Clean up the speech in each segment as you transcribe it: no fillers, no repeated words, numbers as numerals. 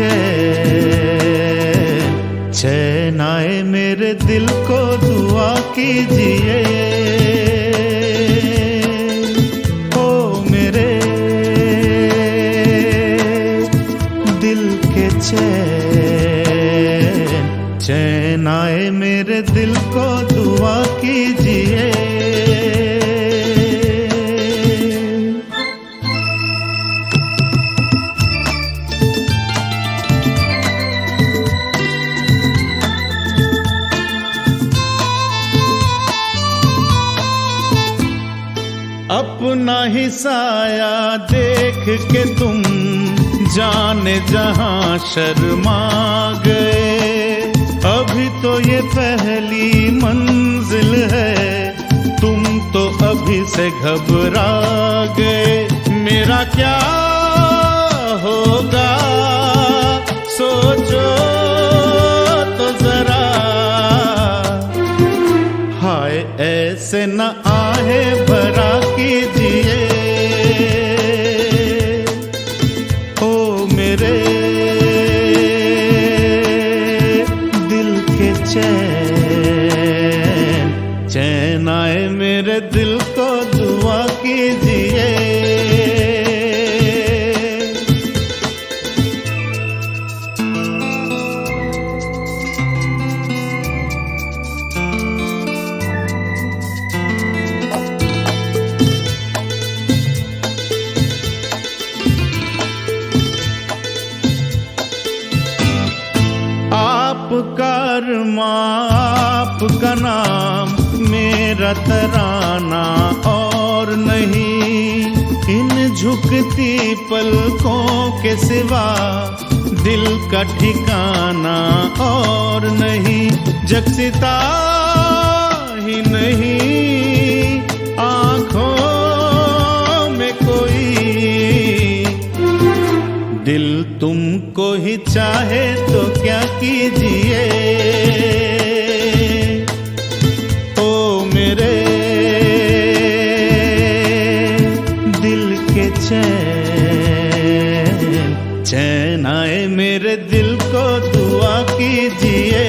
चैन चैन आए मेरे दिल को दुआ कीजिए ओ मेरे दिल के चैन चैन आए मेरे दिल को दुआ कीजिए। अपना ही साया देख के तुम जाने जहां शर्मा गए। अभी तो ये पहली मंजिल है, तुम तो अभी से घबरा गए। मेरा क्या होगा सोचो तो जरा, हाय ऐसे न आहे भरा कीजिए ओ मेरे दिल के चैन चैन आए मेरे दिल को दुआ कीजिए। आपका आपका नाम मेरा तराना और नहीं, इन झुकती पलकों के सिवा दिल का ठिकाना और नहीं। जगसिता ही नहीं आँखों में कोई, दिल तुमको ही चाहे तो क्या कीजिए ओ मेरे दिल के चैन चैन आए मेरे दिल को दुआ कीजिए।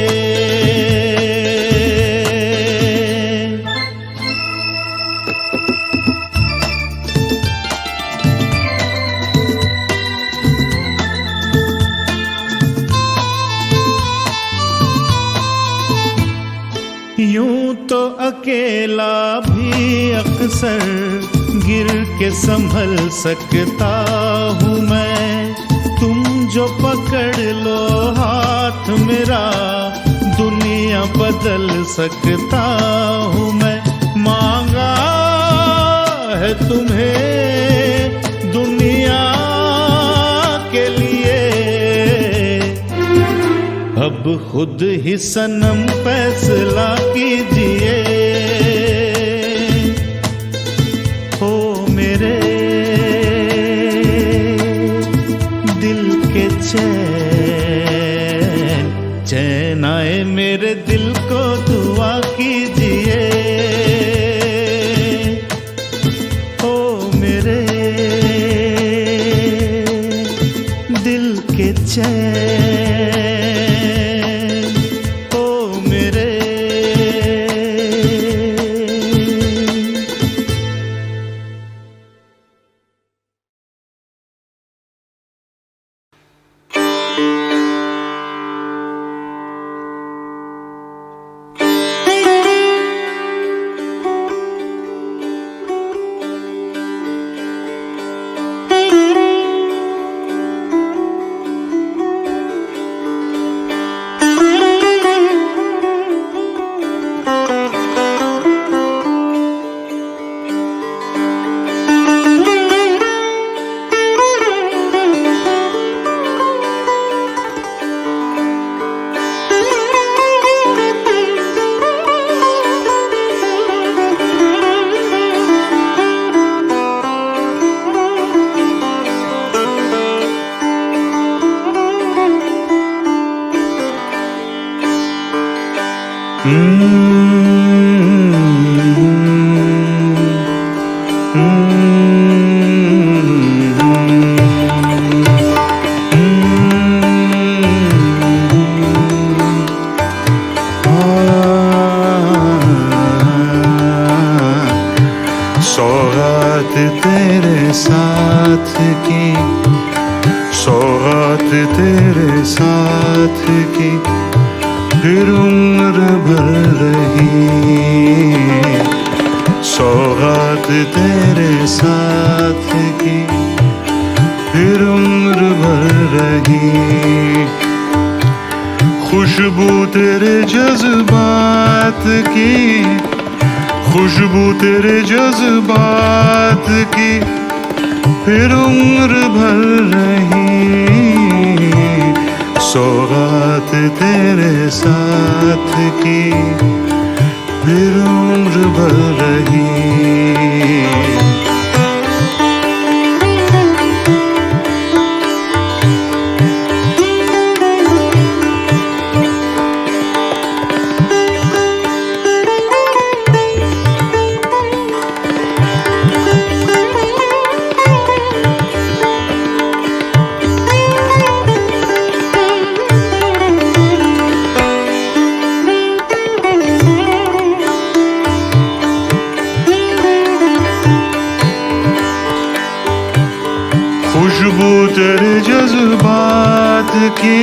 यूं तो अकेला भी अक्सर गिर के संभल सकता हूँ मैं, तुम जो पकड़ लो हाथ मेरा दुनिया बदल सकता हूँ मैं। मांगा है तुम्हें दुनिया के लिए, अब खुद ही सनम फैसला कीजिए ओ मेरे दिल के चैन चैन आए मेरे दिल को दुआ कीजिए ओ मेरे दिल के चैन ओ मेरे। सौगात तेरे साथ की फिर उम्र भर रही, सौगात तेरे साथ की फिर उम्र भर रही, खुशबू तेरे जज्बात की, खुशबू तेरे जज्बात की फिर उम्र भर रही, सौगात तेरे साथ की फिर उम्र भर रही। खुशबू तेरे जज्बात की,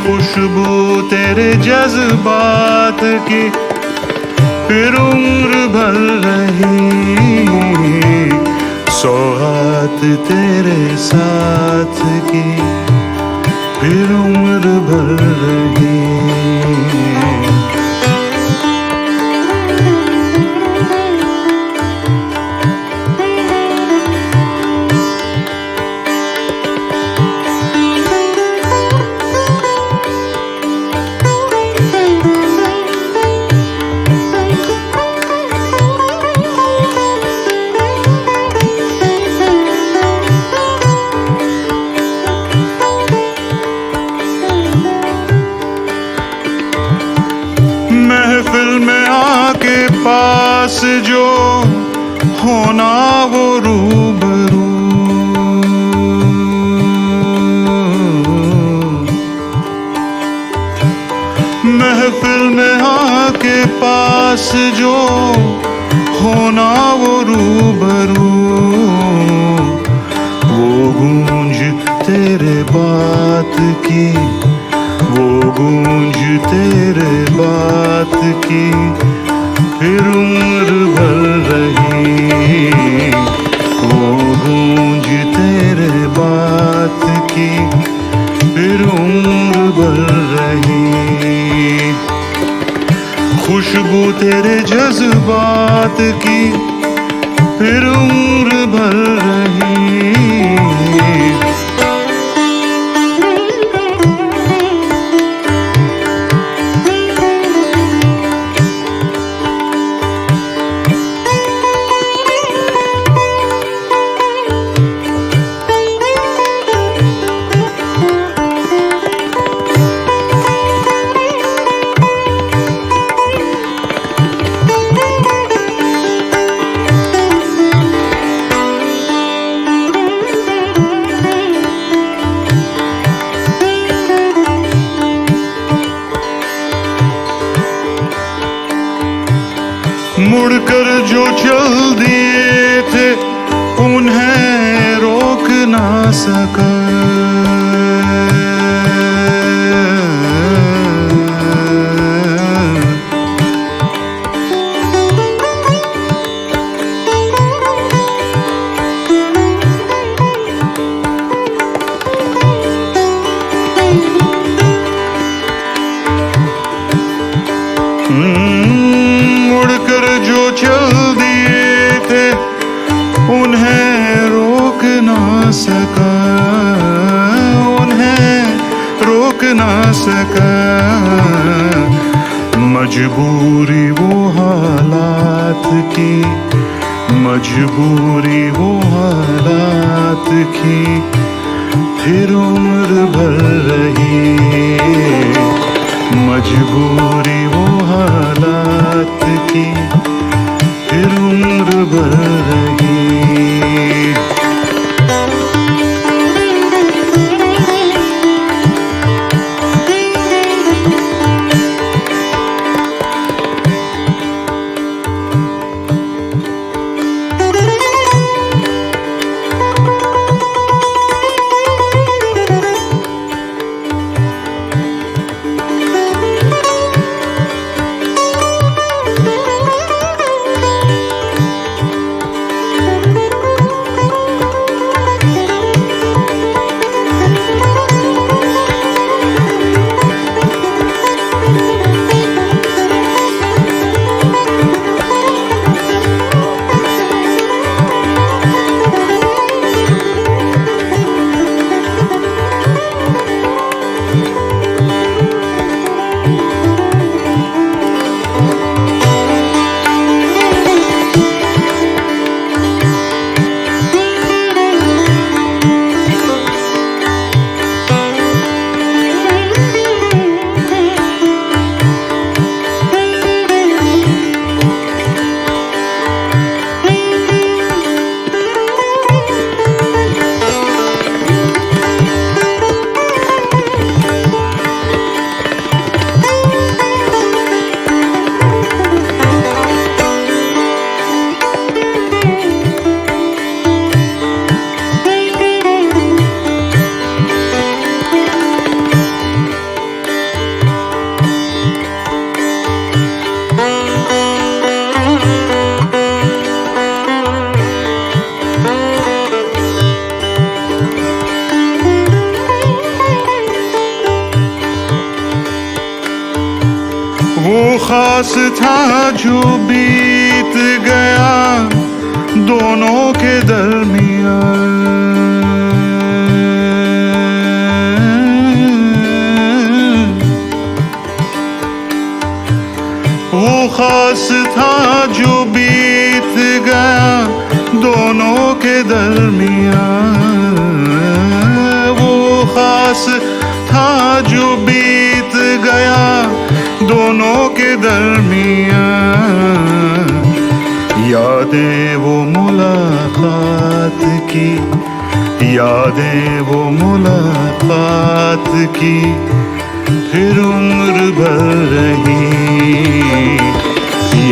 खुशबू तेरे जज्बात की फिर उम्र भर रही, सौगात तेरे साथ की फिर उम्र भर रही। महफिल में आके पास जो होना वो रूबरू, महफिल में आके पास जो होना वो रूबरू, वो गूंज तेरे बात की, वो गूंज तेरे बात की फिर उम्र भर रही, वो गूंज तेरे बात की फिर उम्र भर रही, खुशबू तेरे जज्बात की फिर उम्र भर रही। मुड़कर जो चल दिए थे उन्हें रोक ना सका, मुड़कर जो चल दिए थे उन्हें रोक ना सका, उन्हें रोक ना सका, मजबूरी वो हालात की, मजबूरी वो हालात की फिर उम्र भर रही, मजबूरी वो हालात की फिर उम्र भर रही। खास था जो बीत गया दोनों के दरमियान। वो खास था जो बीत गया दोनों के दरमियान। वो खास था जो बीत गया दोनों के दरमियान। यादें वो मुलाकात की, यादें वो मुलाकात की फिर उम्र भर रही।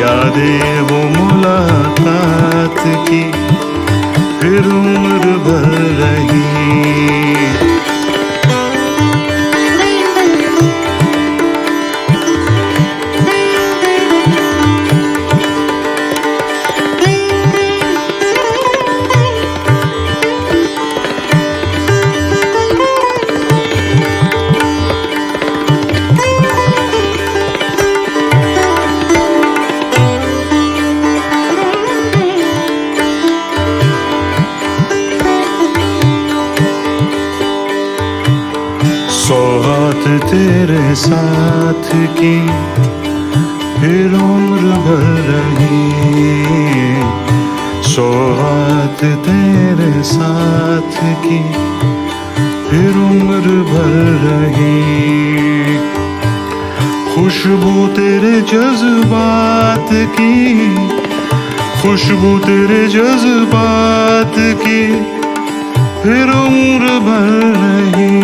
यादें वो मुलाकात की फिर उम्र भर रही। सौगात तेरे साथ की फिर उम्र भर रही। सौगात तेरे साथ की फिर उम्र भर रही। खुशबू तेरे जज्बात की, खुशबू तेरे जज्बात की फिर उम्र भर रही।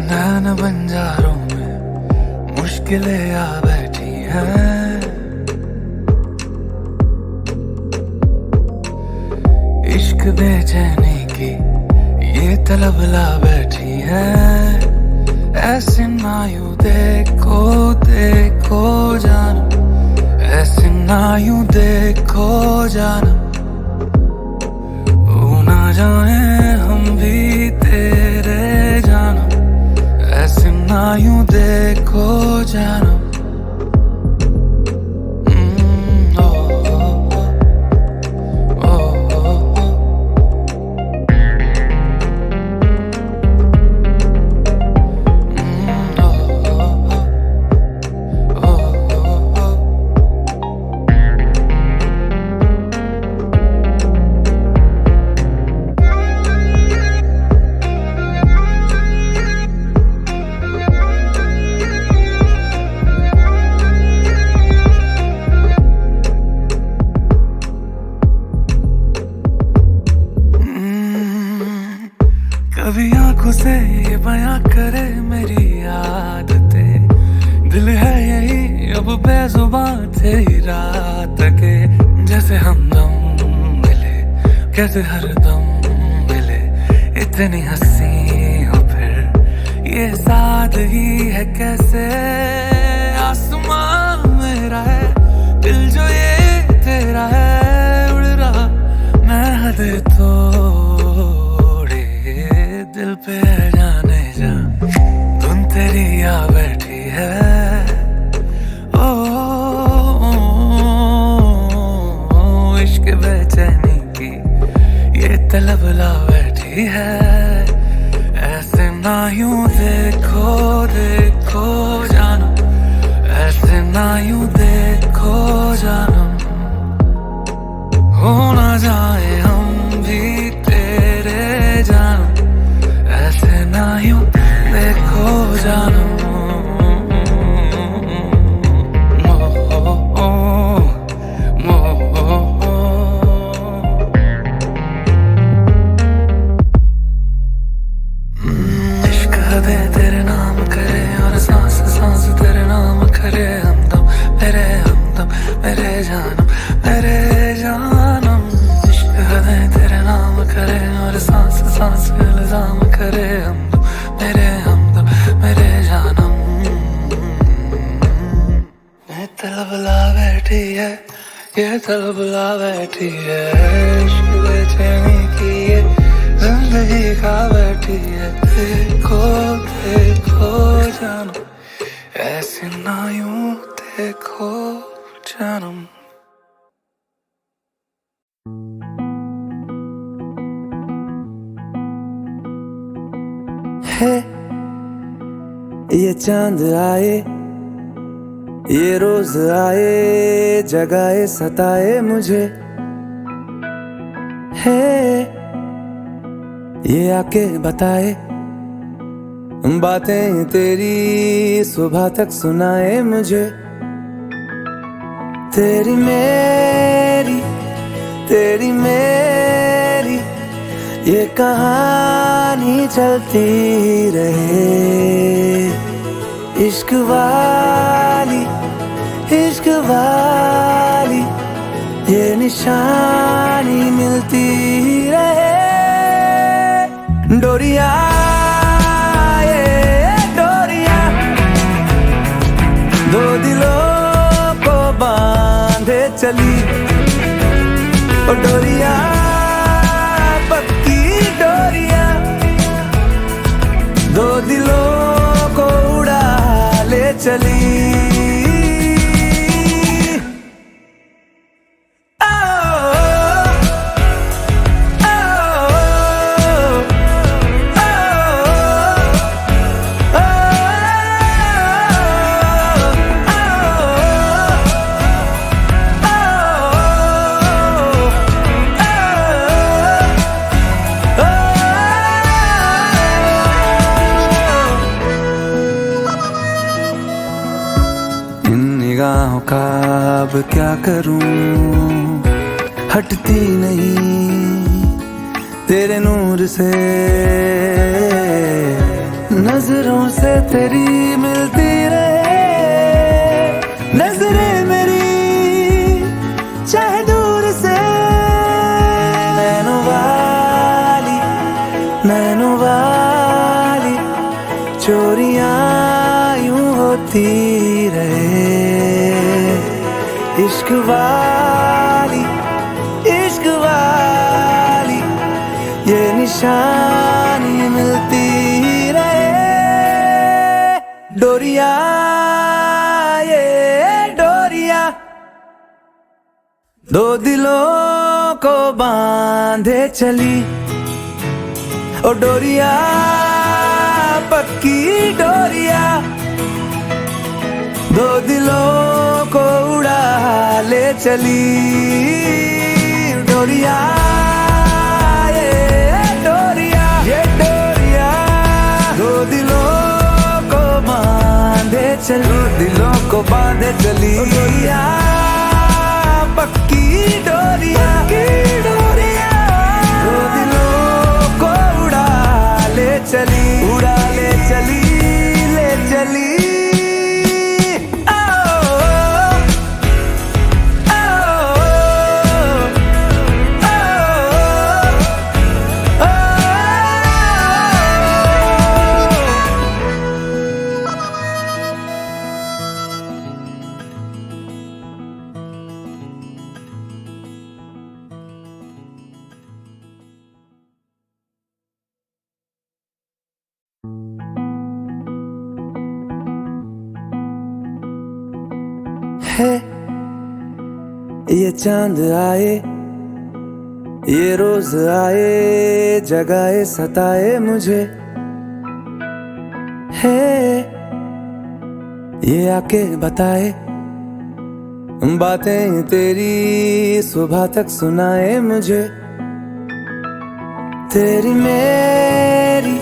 नैन बंजारों में मुश्किलें आ बैठी हैं। इश्क बेचैनी की ये तलब ला बैठी है। ऐसे ना यूं देखो देखो जानम, ऐसे ना यूं देखो जानम। वो ना जाने हम भी तेरे जानम, ऐसे ना यूं देखो जानम। कभी आंखों से ये बयां करे मेरी आदतें, दिल है यही अब बेजुबान तेरी रात के। जैसे हमदम मिले कैसे हरदम मिले, इतनी हंसी हो फिर ये सादगी है कैसे। आसमां मेरा है दिल जो ये तेरा है, उड़ रहा मैं हद तोड़े दिल पे जाने जा। धुन तेरी आ बैठी है ओ, इश्क बेचैनी की ये तलब ला बैठी है। ऐसे ना यूं देखो देखो जानम, ऐसे ना यूं देखो जानम। हो ना जाए हम भी तेरे जानम मेरे जानम। इश्क हदें तेरे नाम करे और सांस सांस इल्जाम करे। हमदम मेरे जानम। ये तलब ला बैठी है, ये तलब ला बैठी है। इश्क बेचैनी की ये जिंदगी खा बैठी है। देखो देखो जानम ऐसे ना यूं देखो जानम। है ये चांद आए, ये रोज आए, जगाए सताए मुझे। है ये आके बताए बातें तेरी, सुबह तक सुनाए मुझे। तेरी मेरी ये कहानी चलती रहे। इश्क वाली ये निशानी मिलती रहे। डोरिया ये डोरिया दो दिलों को बांधे चली। ओ डोरिया पक्की डोरिया दो दिलों को उड़ा ले चली। निगाहों का अब क्या करूं, हटती नहीं तेरे नूर से। नजरों से तेरी मिलती रहे नजरें मेरी, चाहे दूर से। नैनो वाली चोरियां यूं होती रहे। इश्क वाली ये निशानी मिलती रहे। डोरिया ये डोरिया दो दिलों को बांधे चली। ओ डोरिया पक्की डोरिया दो दिलों को उड़ा ले चली। डोरिया ये डोरिया दो दिलों को बांधे चली। दिलों को बांधे चली। डोरिया पक्की डोरिया दो दिलों को उड़ा ले चली। ले चली। है ये चांद आए, ये रोज आए, जगाए सताए मुझे। है ये आके बताए बातें तेरी, सुबह तक सुनाए मुझे। तेरी मेरी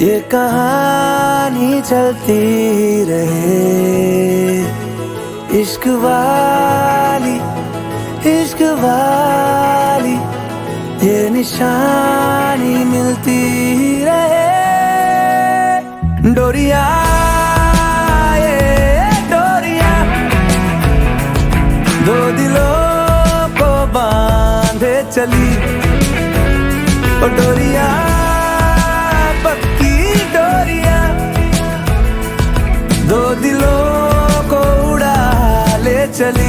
ये कहानी चलती रहे। इश्क वाली ये निशानी मिलती रहे। डोरिया ये डोरिया चली ओ डोरिया पक्की डोरिया दो दिलों को उड़ा ले चली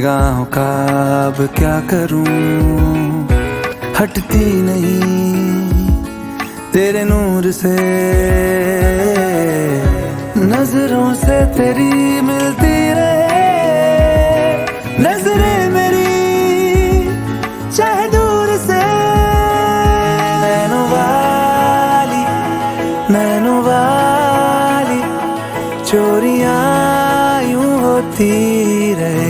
निगाहों का अब क्या करूं हटती नहीं तेरे नूर से नजरों से तेरी मिलती रहे नजरें मेरी चाहे दूर से नैनो वाली चोरियां यूं होती रहे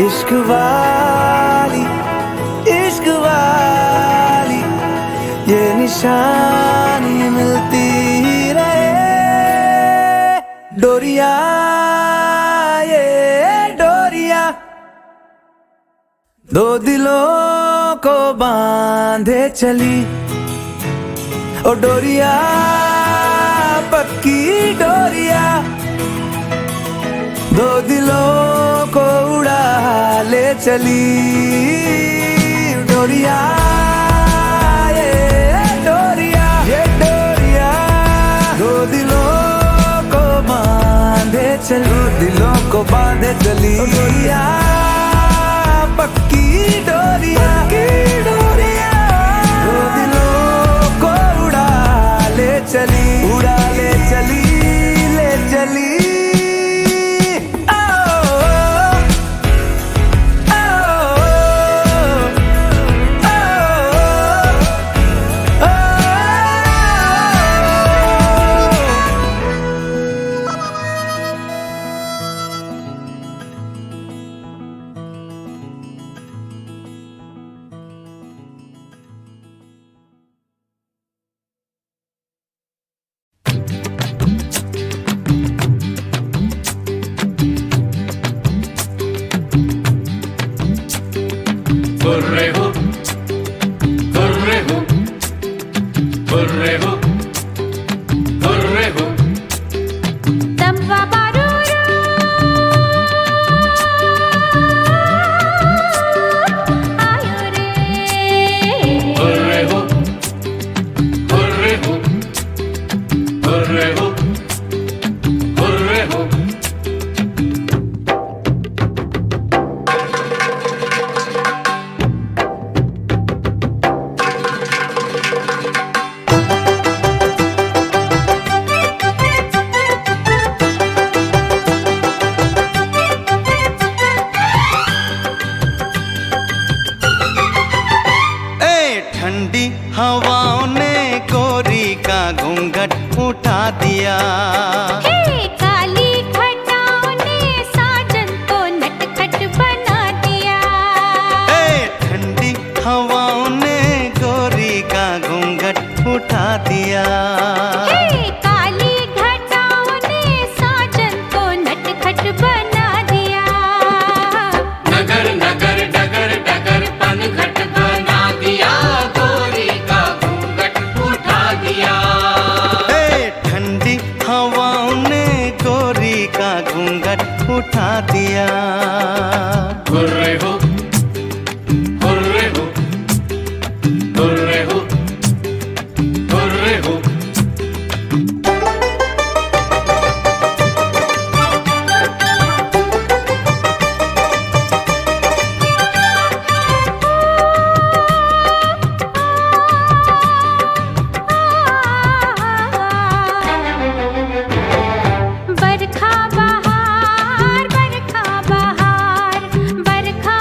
इश्क वाली ये निशानी मिलती रहे डोरिया ये डोरिया दो दिलों को बांधे चली ओ डोरिया पक्की डोरिया दो दिलों को उड़ा ले चली डोरिया ये डोरिया दो दिलों को बांधे चली दिलों को बांधे चली डोरिया पक्की डोरिया दो दिलों को उड़ा ले चली ले चली तंबा बारूरू आयो रे ठंडी हवाओं ने गोरी का घूंघट उठा दिया हे काली घटाओं ने साजन को नटखट बना दिया ठंडी हवाओं ने गोरी का घूंघट उठा दिया हे काली घटाओं ने साजन को नटखट बना दिया नगर नगर डगर डगर पनघट बना दिया गोरी का घूंघट उठा दिया ठंडी हवाओं ने गोरी का घूंघट उठा दिया हुर्रे हो हुर्रे हो हुर्रे हो हुर्रे हो बरखा बहार बरखा बहार बरखा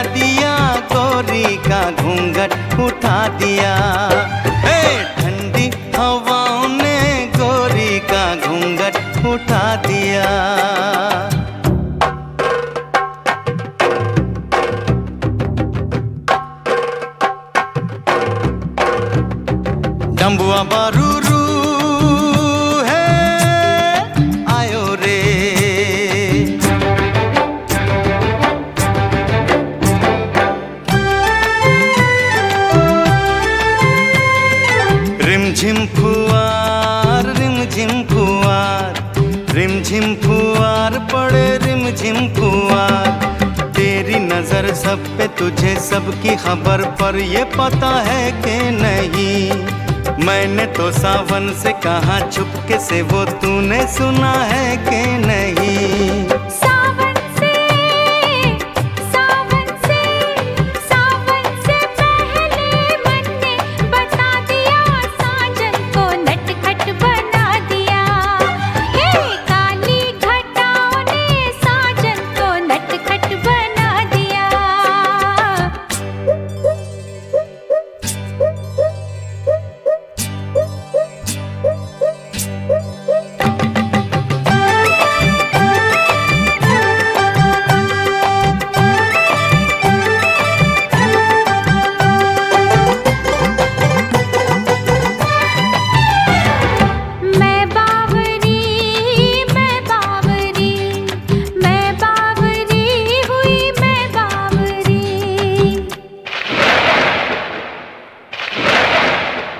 दिया, गोरी का घूंघट उठा दिया। हे ठंडी हवाओं ने गोरी का घूंघट उठा दिया। डम्बुआ बारूरू है आयो रे, रिमझिम फुआर रिमझिम फुआर, रिमझिम फुआर पड़े रिमझिम फुआर। तेरी नजर सब पे तुझे सबकी खबर, पर ये पता है कि नहीं, मैंने तो सावन से कहा छुपके से, वो तूने सुना है कि नहीं। सावन से पहले मन ने बता दिया, साजन को नटखट बना दिया। हे काली घटाओं ने साजन को नटखट बना दिया। मैं बावरी हुई, मैं बावरी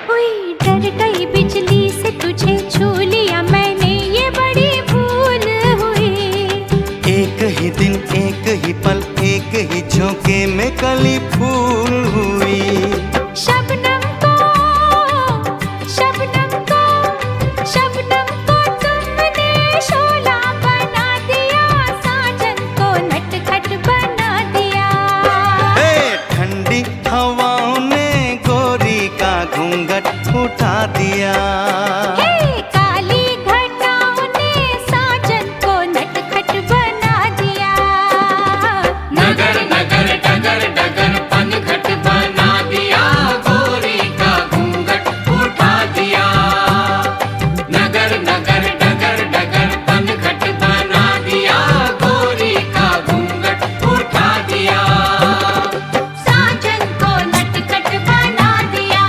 हुई। डर गई बिजली से तुझे छू लिया मैंने, ये बड़ी भूल हुई। एक ही दिन एक ही पल एक ही झोंके में कली फूल हुई। शबनम को तुमने शोला बना दिया, साजन को नटखट बना दिया। हे ठंडी हवाओं ने गोरी का घूंघट उठा दिया। हे काली घटाओं ने साजन को नटखट बना दिया। नगर नगर डगर डगर पनघट बना दिया, गोरी का घूंघट उठा दिया। नगर नगर डगर डगर पनघट बना दिया, गोरी का घूंघट उठा दिया। साजन को नटखट बना दिया।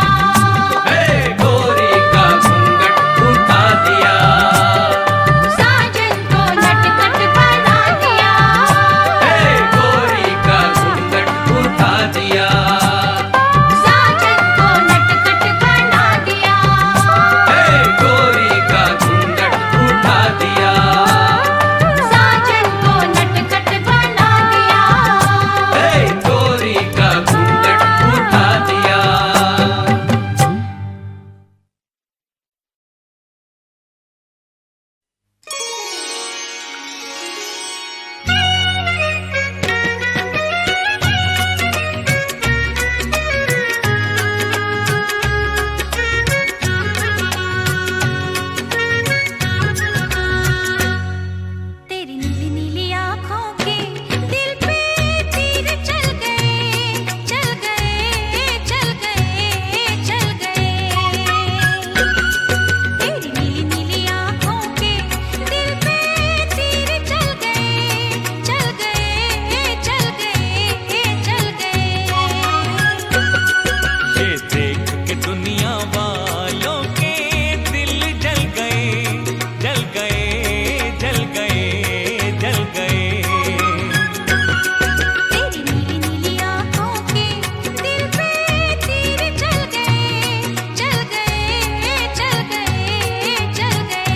हे गोरी का घूंघट उठा दिया। साजन को नटखट बना दिया। हे गोरी का घूंघट उठा दिया। साजन को नटखट बना दिया। हे गोरी का घूंघट उठा दिया। साजन को नटखट बना दिया। हे गोरी का घूंघट उठा दिया। तेरी नीली नीली आँखों के दिल पे तीर चल गए, चल गए, चल गए, चल गए। तेरी नीली नीली आँखों के दिल पे तीर चल गए, चल गए, चल गए, चल गए। ये देख के दुनिया वालों के दिल जल गए, जल गए, जल गए, जल गए। तेरी नीली नीली आँखों के दिल पे तीर चल गए, चल गए, चल गए, चल गए।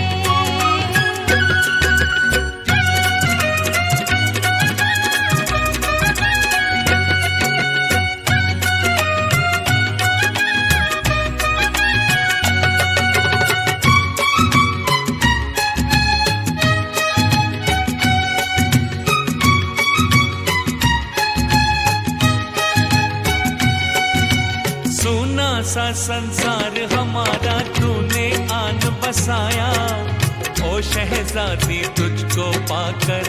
सोना सा संसार हमारा तूने आन बसाया, ओ शहजादी तुझको पाकर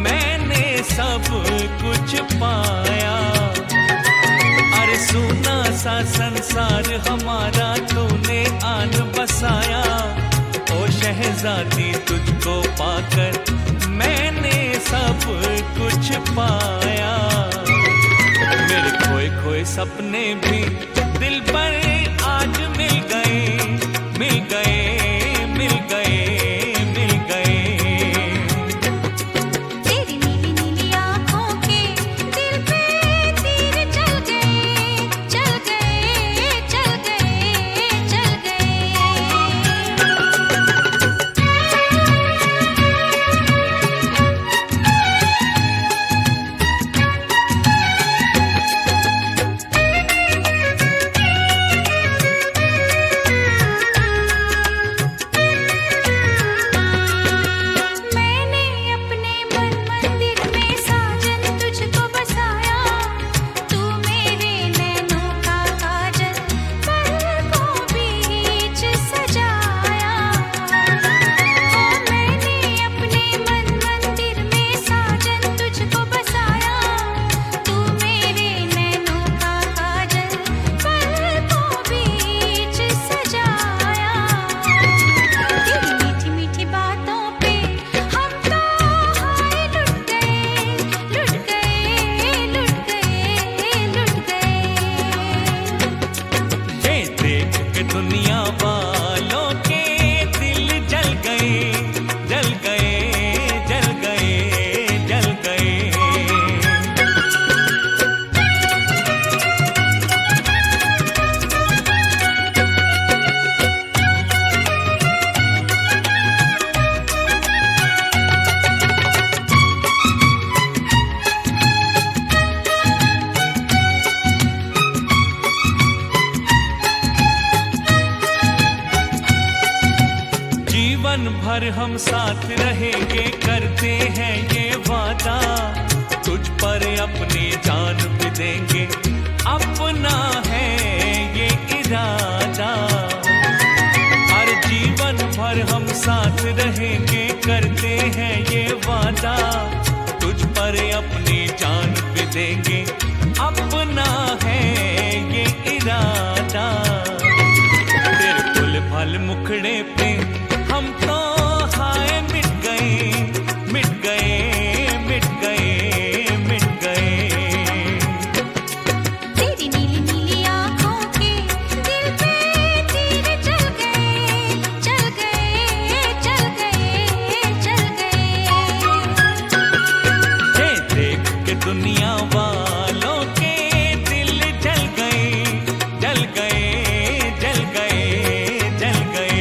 मैंने सब कुछ पाया। संसार हमारा तूने आन बसाया। ओ शहजादी तुझको पाकर मैंने सब कुछ पाया। मेरे खोए खोए सपने भी दिल पर आज मिल गए, मिल गए, मिल गए, मिल गए। तेरी नीली नीली आँखों के दिल पे तीर चल गए, चल गए, चल गए, चल गए। मैंने अपने मन मंदिर में साजन तुझको बसाया। तू मेरे नैनों का काजल पलकों बीच सजाया। मैंने अपने मन मंदिर में साजन तुझको बसाया। तू मेरे नैनों का काजल पलकों बीच सजाया। तेरी मीठी मीठी बातों पे हम तो हाय लुट गए, लुट गए, लुट गए, लुट गए। ये देख के दुनिया वालों के दिल जल गए, जल गए, जल गए, जल गए। जीवन भर हम साथ रहेंगे, करते हैं ये वादा। तुझ पर अपनी जान भी देंगे, अपना है ये इरादा। हर जीवन भर हम साथ रहेंगे, करते हैं ये वादा। तुझ पर अपनी जान भी देंगे, अपना है ये इरादा। तेरे फूल फल मुखड़े पे हम तो हाय मिट गए, मिट गए, मिट गए, मिट गए। तेरी नीली नीली आँखों के दिल पे तीर चल गए, चल गए, चल गए, चल गए। ये देख के दुनिया वालों के दिल जल गए, जल गए, जल गए, जल गए।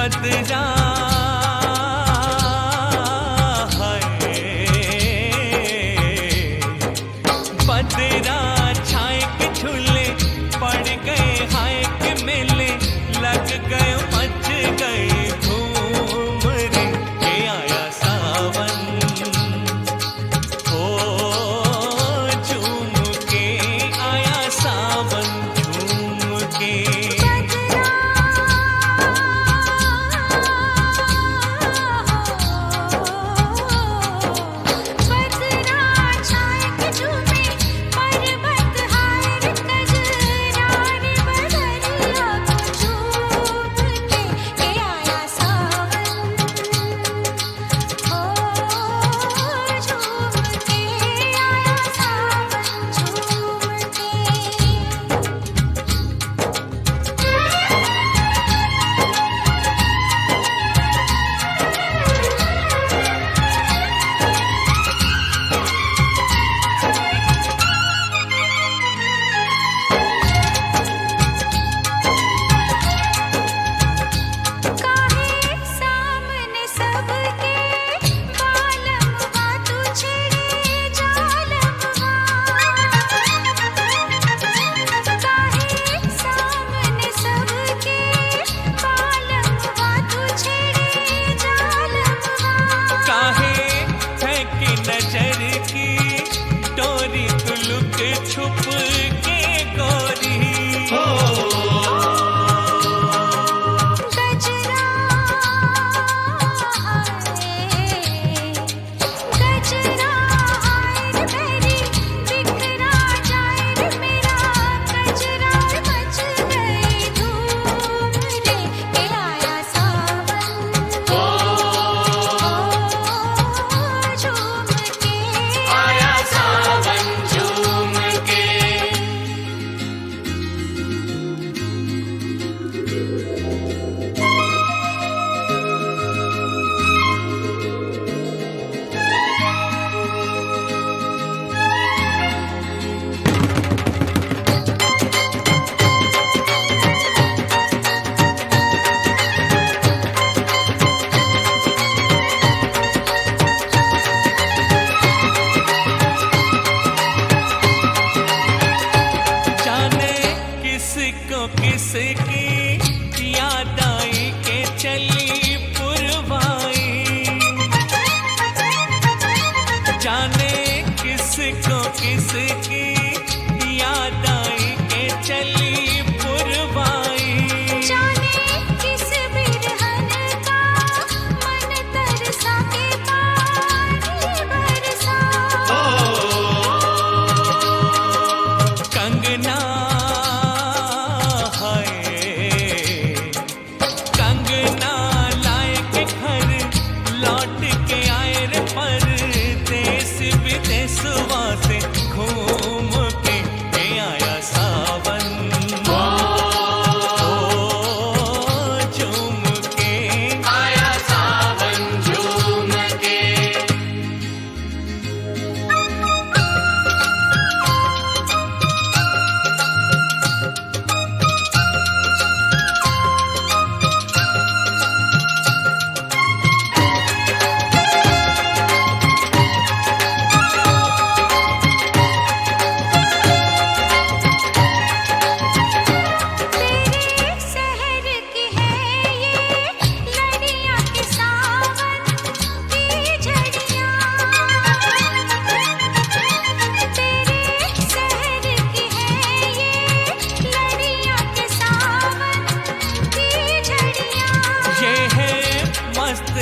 बदरा बदरा छाए के झूले पड़ गए हाय के मेले लग गए मच गई धूम रे के आया सावन हो झूम के आया सावन झूम के छुप के गोरी गजरा गजरा हाय तेरी बिखरा जाए रे मेरा गजरा मच गई धूम रे के आया सावन झूम के आया सावन झूम के जाने किसको किसकी याद आई के चली पुरवाई जाने किसको किसकी याद आई के चली पुरवाई जाने किस बिरहन का मन तरसा के पानी बरसा कंगना कंगना लाए के घर लौट के आए रे परदेस विदेशवा से घूम के आया सावन झूम के आया सावन झूम के तेरे शहर की है ये लड़ियां के सावन की झड़ियां तेरे शहर की है ये लड़ियां के सावन की झड़ियां ये है मस्त